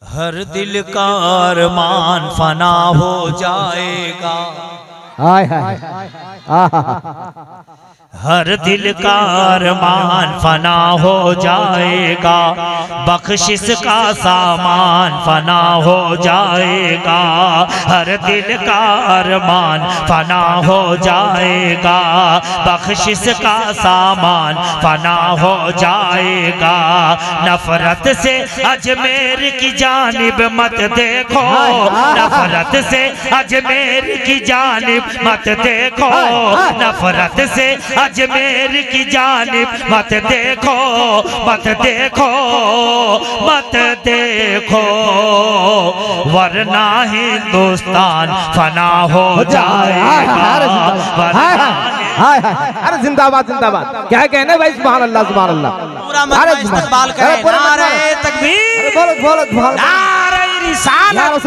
हर दिल का अरमान फना हो जाएगा। हाय हाय हर दिल का अरमान फना हो जाएगा, बख्शिश का सामान फना हो जाएगा। हर दिल का अरमान फना हो जाएगा, बख्शिश का सामान फना हो जाएगा। नफरत से अजमेर की जानिब मत देखो, नफरत से अजमेर की जानिब मत देखो, नफरत से अजमेर की जानिब मत देखो, मत देखो, मत देखो, वरना हिंदुस्तान फना हो जाएगा। अरे जिंदाबाद जिंदाबाद, क्या कहने भाई, सुभान अल्लाह सुभान अल्लाह। पूरा मत इस्तेमाल करें। नारे तकबीर, बोलो नारे रिसालत,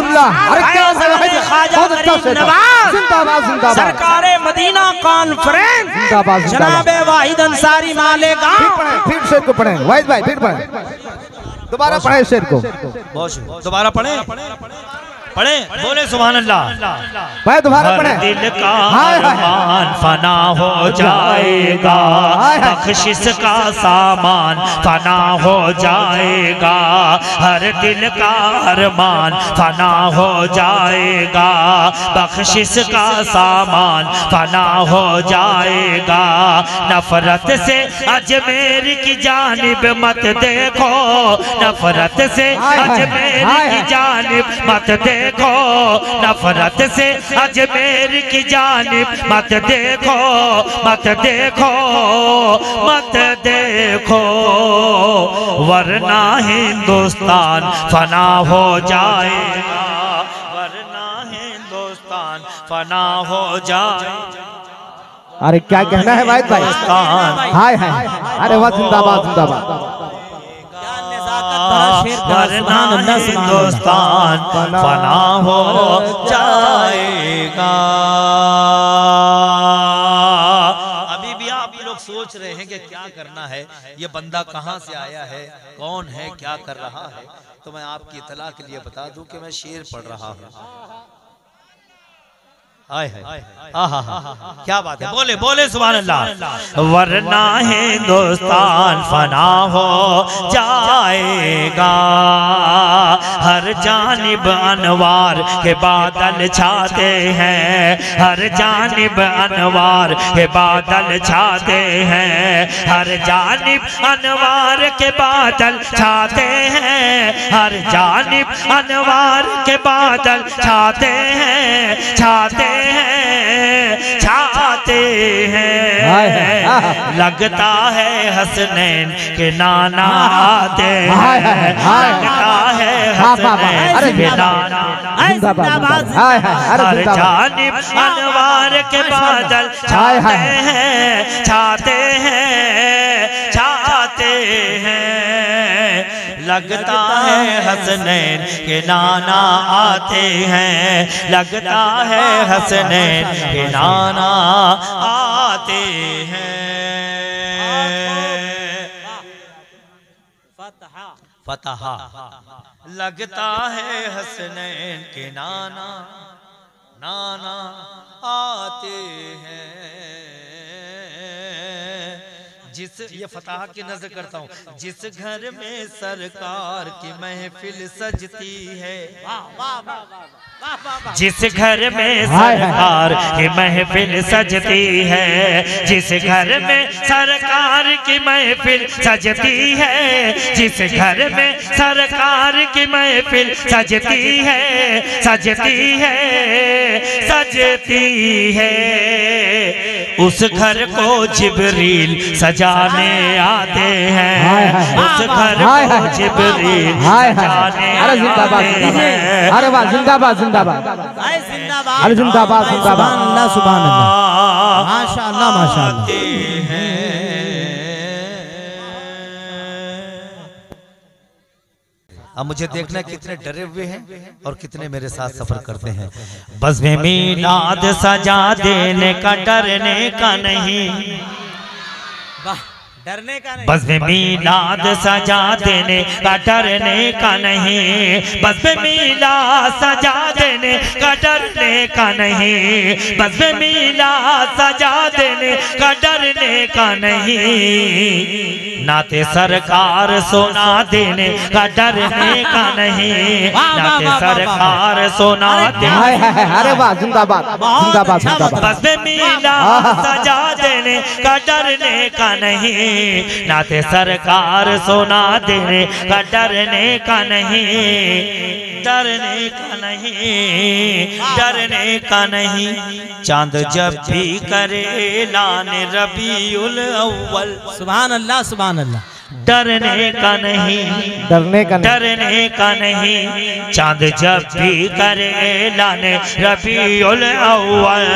सरकारे मदीना कॉन्फ्रेंस, जनाबे वाहिद अंसारी मालेगांव। फिर शेर को पढ़े वाहिद भाई, फिर पढ़े, दोबारा पढ़े शेर को, दोबारा पढ़े पढ़े, बोले सुभान अल्लाह। भाई दोबारा पढ़े। दिल का अरमान फना हो जाएगा, बख्शिश का सामान फना हो जाएगा। हर दिल का अरमान फना हो जाएगा, बख्शिश का सामान फना हो जाएगा। नफरत से अजमेर की जानिब मत देखो, नफरत से अजमेर की जानिब मत देखो, नफरत से अजमेर की जानिब मत देखो, मत देखो, मत देखो, वरना हिंदुस्तान फना हो जाएगा, वरना हिंदुस्तान फना हो जाएगा। अरे क्या कहना है भाई भाई, हाय हाय, अरे वाह जिंदाबाद जिंदाबाद। वरना हिंदुस्तान फना हो जाएगा। अभी भी आप लोग सोच रहे हैं कि क्या करना है, ये बंदा कहाँ से आया है, कौन है, क्या कर रहा है। तो मैं आपकी इत्तला के लिए बता दूं कि मैं शेर पढ़ रहा हूँ। हाय हाय, क्या बात है, बोले बोले सुभान अल्लाह। वरना हिंदुस्तान फना हो जाएगा, हर जानिब अनवार के बादल छाते हैं, हर जानिब अनवार के बादल छाते हैं, हर जानिब अनवार के बादल छाते हैं, हर जानिब अनवार के बादल छाते हैं, छाते हैं, छाते हैं। लगता है हसनैन के नाना आते हैं, लगता है हसनैन के नाना। हर जानिब अनवार के बादल छाते हैं, छाते हैं, छाते हैं। लगता है हसनैन के नाना आते हैं, लगता है हसनैन के नाना आते हैं। फतहा, लगता है हसनैन के नाना नाना आते हैं। जिस, ये फतह की नजर करता हूँ, जिस घर में सरकार की महफिल सजती है, जिस घर में सरकार की महफिल सजती है, जिस घर में सरकार की महफिल सजती है, जिस घर में सरकार की महफिल सजती है, सजती है, सजती है, उस घर को जिब्रील सजाने आते हैं, उस घर को जिब्रील सजाने आते हैं। अरे वाह जिंदाबाद जिंदाबाद, अरे जिंदाबाद जिंदाबाद, सुभान अल्लाह, माशाअल्लाह माशाअल्लाह। अब मुझे देखना है कितने डरे हुए हैं और कितने मेरे साथ सफर करते हैं। बस में मीलाद सजा देने का डरने का नहीं, डरने का नहीं, बस में मीलाद सजा देने का डरने का नहीं, बस में मीलाद सजा देने का डरने का नहीं, बस में मीलाद सजा देने का डरने का नहीं, नाते सरकार सोना देने का डरने का नहीं, नाते सरकार सोना देने। अरे वाह, जिंदाबाद जिंदाबाद जिंदाबाद। बस में मीलाद सजा देने का डरने का नहीं, नाते सरकार सोना देने का डरने का नहीं, डरने का नहीं, डरने का नहीं। चांद जब भी करे लाने रबीउल अव्वल, सुभान अल्लाह सुभान अल्लाह। डरने का नहीं, डरने का नहीं, डरने का नहीं। चांद जब भी करे लाने रबीउल अव्वल,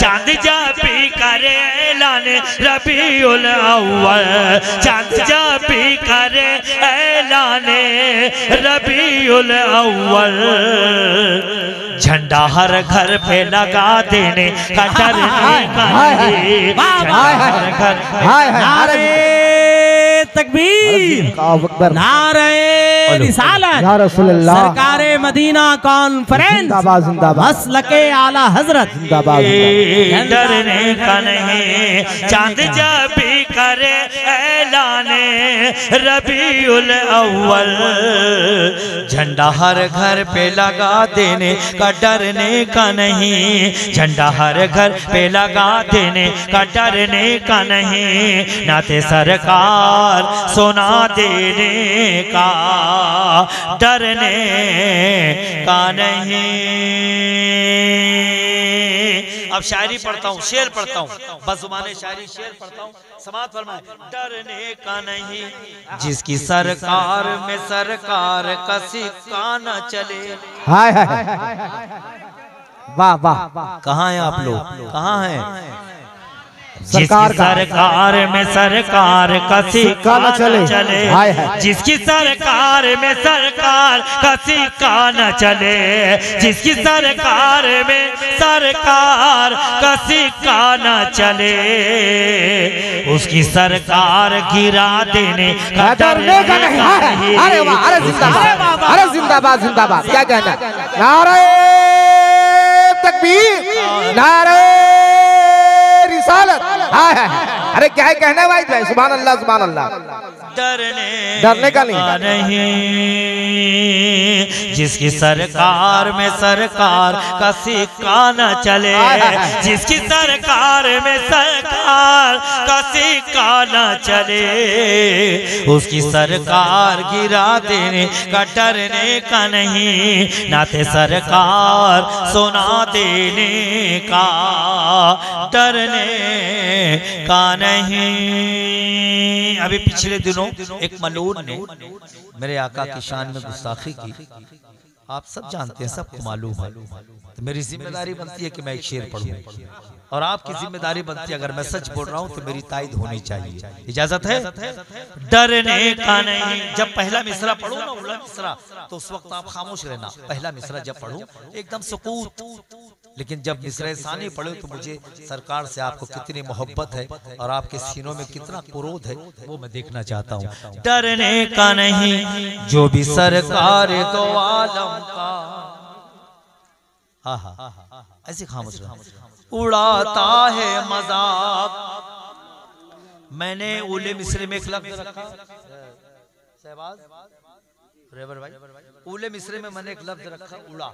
चांद जब भी करे लाने रबीउल अव्वल, चांद जब भी करे लाने रबीउल अव्वल, झंडा हर घर पे लगा देने का डरने का नहीं, झंडा हर घर पे। तकबीर, नारे रिसालत, या रसूलल्लाह, सरकारे मदीना कॉन्फ्रेंस, जिंदाबाद जिंदाबाद, मसलके आला हजरत, जिंदाबाद। डरने का नहीं, चांद जब भी करे ऐलाने रबीउल अव्वल, झंडा हर घर पे लगा देने का डरने का नहीं, झंडा हर घर पे लगा देने का डरने का नहीं, नाते सरकार सोना देने का डरने का नहीं। अब शायरी पढ़ता हूँ, शेर पढ़ता हूँ, बस जुबाने शायरी शेर पढ़ता हूँ, समात फरमाए। डरने का नहीं, जिसकी सरकार में सरकार का सिक्का न चले। हाय हाय, वाह वाह। कहाँ हैं आप लोग, कहाँ हैं? जिसकी सरकार में सरकार का सिक्का न चले, जिसकी सरकार में सरकार का सिक्का न चले, जिसकी सरकार में सरकार का सिक्का न चले, उसकी सरकार गिरा देने का डरने का नहीं। अरे वाह, अरे जिंदाबाद, अरे जिंदाबाद जिंदाबाद। क्या कहना? नारे तकबीर, नारे रिसालत। अरे क्या है कहना भाई? सुभान अल्लाह सुभान अल्लाह। डरने का नहीं, जिसकी सरकार में सरकार का सिक्का न चले, जिसकी सरकार में सरकार का सिक्का न चले, उसकी सरकार गिरा देने का डरने का नहीं, नाते सरकार सोना देने का डरने का नहीं। अभी पिछले दिनों एक मलून ने मेरे आका की शान में गुस्ताखी की, आप सब जानते हैं, सबको मालूम है। तो मेरी जिम्मेदारी बनती है कि मैं एक शेर पढ़ूं, और आपकी जिम्मेदारी बनती है अगर मैं सच बोल रहा हूं तो मेरी तायद होनी चाहिए। इजाजत है? डरने का नहीं। जब पहला मिसरा पढ़ूं ना, उला मिसरा, तो उस वक्त आप खामोश रहना। पहला मिसरा जब पढ़ूं एकदम सुकूत, लेकिन जब मिसरा सानी पढ़े तो मुझे सरकार से आपको कितनी मोहब्बत है और आपके सीनों में कितना क्रोध है वो मैं देखना चाहता हूँ। डरने का नहीं, जो भी सरकार दो आलम का, ऐसे खामोश उड़ाता है मजाक। मैंने उले मिसरे में एक लफ्ज रखा, शहबाज रेवर भाई, उले मिसरे में मैंने एक लफ्ज रखा उड़ा।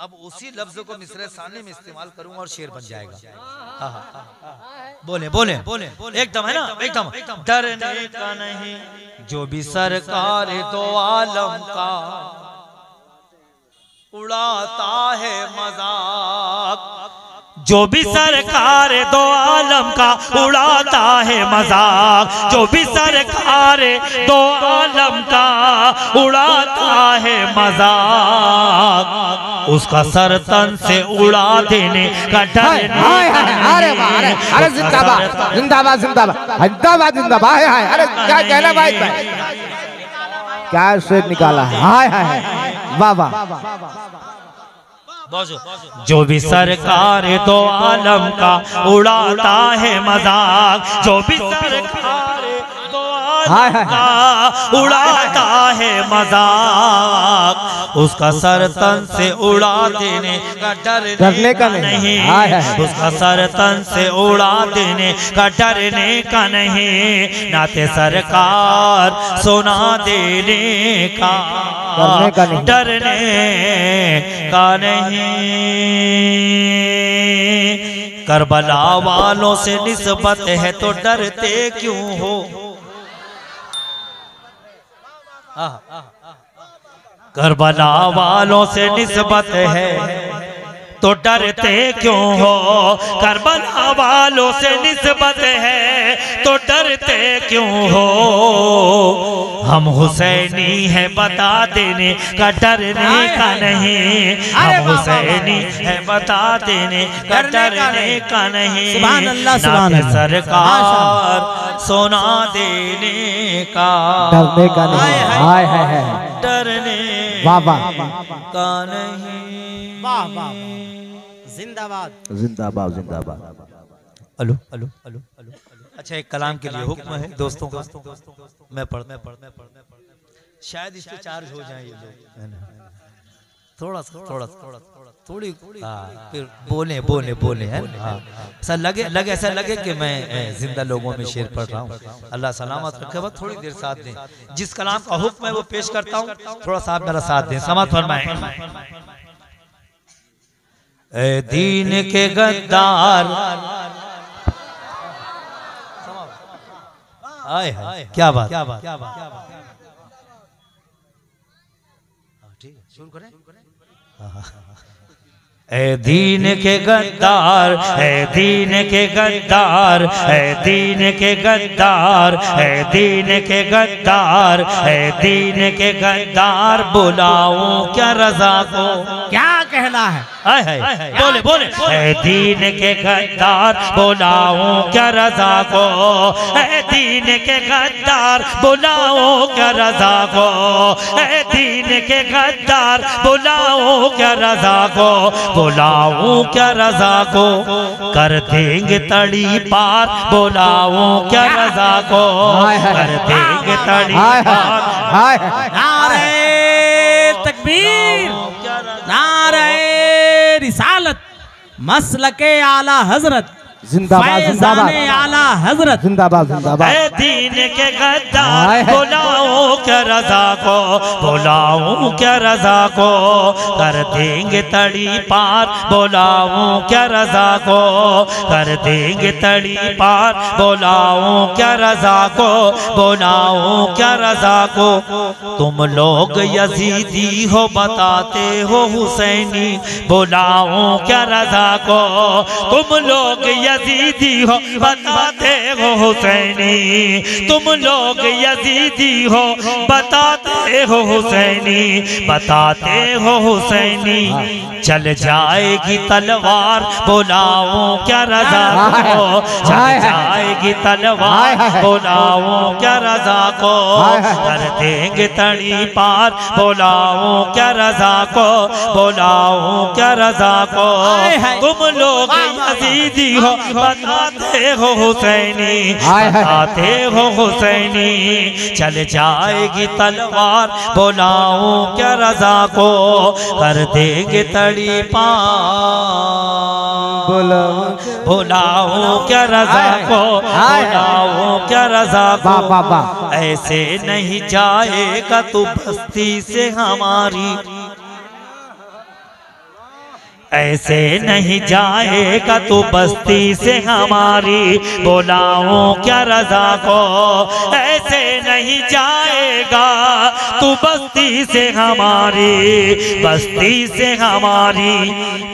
अब उसी लफ्ज को मिसरे सानी में इस्तेमाल करूंगा और शेर बन जाएगा। बोले बोले बोले एकदम, है ना, एकदम। डरने का नहीं, जो भी सरकार दो आलम का उड़ाता है मजाक, जो भी सरकार दो आलम का उड़ाता है मजाक, जो भी सरकार दो आलम का उड़ाता है मजाक, उसका सर तन से उड़ा देने का डर। अरे अरे जिंदाबाद जिंदाबाद जिंदाबाद जिंदाबाद जिंदाबाद। अरे क्या कहना भाई, क्या शेर निकाला है। हाय हाय, वाह वाह। जो भी सरकार दो आलम का उड़ाता है मजाक, जो भी सरकार का उड़ाता है मजाक, उसका सर तन से उड़ा देने का डरने का नहीं, उसका सर तन से उड़ा देने का डरने का नहीं, नाते सरकार सुना देने का डरने का नहीं। करबला वालों से निस्बत है तो डरते क्यों हो, करबला वालों से निस्बत है तो डरते क्यों हो, करबला वालों से निस्बत है तो डरते क्यों हो, हम हुसैनी है बता देने का डरने का नहीं, हम हुसैनी है बता देने का डरने का नहीं, नाते सरकार सुना देने का डरने का नहीं, डरने का नहीं। वाह वाह, जिंदाबाद जिंदाबाद जिंदाबाद। Hello hello hello hello. अच्छा, एक कलाम के लिए हुक्म है दोस्तों का, मैं पढ़ने शायद इस पे चार्ज हो जाए ये लोग, थोड़ा थोड़ी फिर बोले है ऐसा लगे कि मैं जिंदा लोगों में शेर पढ़ रहा हूँ। अल्लाह सलामत रखे, बस थोड़ी देर साथ दें, जिस कलाम का हुक्म है वो पेश करता हूँ, थोड़ा सा आप मेरा साथ दें, समाअत फरमाएं। ए दीन के गद्दार, आए क्या बात, ठीक है, शुरू करें। ए दीन के गद्दार, ए दीन के गद्दार, ए दीन के गद्दार, ए दीन के गद्दार, ए दीन के गद्दार, बुलाऊं क्या रज़ा को, क्या कहना है, बोले ए दीन के गद्दार, बुलाऊं क्या रज़ा को, ए दीन के गद्दार, बुलाऊं क्या रज़ा को, ए दीन के गद्दार, बुलाऊं क्या रज़ा को, बुलाऊं क्या रज़ा को, कर देंगे तड़ी पार, बुलाऊं क्या रज़ा को, कर देंगे तड़ी पार। नारे तकबीर, नारे रिसालत, मसलके आला हजरत, जिंदाबाद जिंदाबाद आला हजरत, जिंदाबाद जिंदाबाद। ए दीन के गद्दार, बुलाऊं क्या रज़ा को, बुलाऊं क्या रज़ा को, कर देंगे तड़ी पार, बुलाऊं क्या रज़ा को, कर देंगे तड़ी पार, बुलाऊं क्या रज़ा को, बुलाऊं क्या रज़ा को। तुम लोग यजीदी हो बताते हो हुसैनी, बुलाऊं क्या रज़ा को, तुम लोग यजीदी हो बताते हो हुसैनी, तुम लोग यजीदी हो बताते हो हुसैनी, बताते हो हुसैनी, चल जाएगी तलवार, बुलाऊं क्या रज़ा को, चल जाएगी तलवार, बुलाऊं क्या रज़ा को, कर देंगे तड़ी पार, बुलाऊं क्या रज़ा को, बुलाऊं क्या रज़ा को। तुम लोग यजीदी हो बताते हो हुसैनी, बताते हो हुसैनी, चल जाएगी तलवार, बुलाऊं क्या रज़ा को, कर देंगे तड़ी पार, बुलाऊं क्या रज़ा को, बुलाऊं क्या रज़ा को। ऐसे नहीं जाएगा तू बस्ती से हमारी, ऐसे नहीं जाएगा तू बस्ती से हमारी, बुलाऊं क्या रज़ा को, ऐसे नहीं जाएगा तू बस्ती से हमारी, बस्ती से हमारी,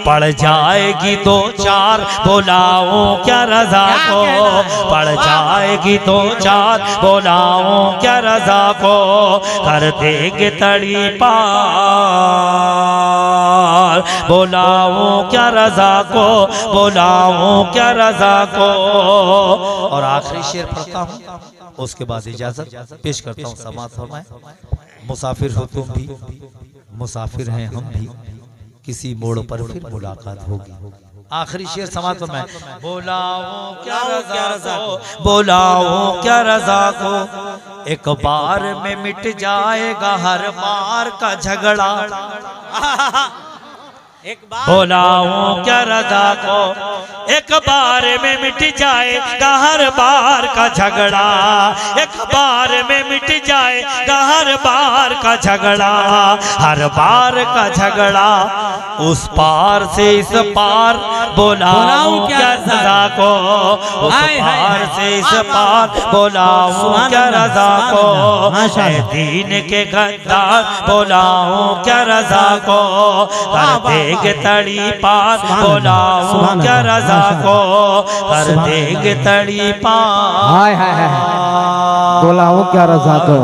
पड़ जाएगी दो चार, बुलाऊं क्या रज़ा को, पड़ जाएगी दो चार, बुलाऊं क्या रज़ा को, कर देंगे तड़ी पार, बुलाऊं क्या रज़ा को, बुलाऊं क्या रज़ा को। और आखिरी शेर पढ़ता हूँ, उसके बाद इजाजत पेश करता हूँ, समाअत फरमाएं। मुसाफिर हो तुम भी, मुसाफिर हैं हम भी, किसी मोड़ पर फिर मुलाकात होगी। आखिरी शेर समाअत फरमाएं। बुलाऊं क्या रज़ा को, बुलाऊं क्या रज़ा को, एक बार में मिट जाएगा हर बार का झगड़ा। बुलाऊं क्या रजा को, एक बार में मिट जाएगा हर बार का झगड़ा, एक बार में मिट जाएगा हर बार का झगड़ा, हर बार का झगड़ा। उस पार से इस पार बुलाऊं क्या रजा को, उस पार से इस पार बुलाऊं क्या रजा को, दीन के गद्दार बुलाऊं क्या रजा को, कर देग तड़ी पार बुलाऊं क्या रजा को, कर देग तड़ी पार बुलाऊं क्या रजा को,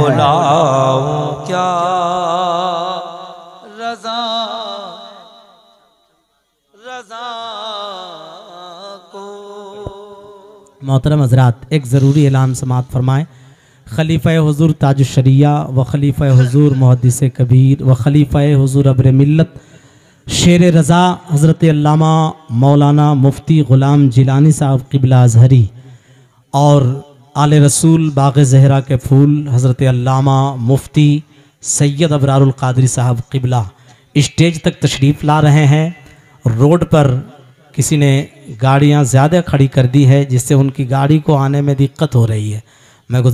बुलाऊं क्या रजा को। मोहतरम हज़रात, एक ज़रूरी ऐलान समाअत फरमाएँ। खलीफ़ा हुज़ूर ताजुश शरिया व खलीफ़ा हुज़ूर मुहद्दिस कबीर व खलीफ़ा हुज़ूर अब्र मिल्लत शेर रज़ा हज़रत अल्लामा मौलाना मुफ्ती ग़ुलाम जिलानी साहब क़िबला अज़हरी और आले रसूल बाग़ ज़हरा के फूल हज़रत अल्लामा मुफ्ती सैयद अबरारुल क़ादरी साहब क़िबला स्टेज तक तशरीफ़ ला रहे हैं। रोड पर किसी ने गाड़ियां ज़्यादा खड़ी कर दी है, जिससे उनकी गाड़ी को आने में दिक्कत हो रही है। मैं गुज़ारिश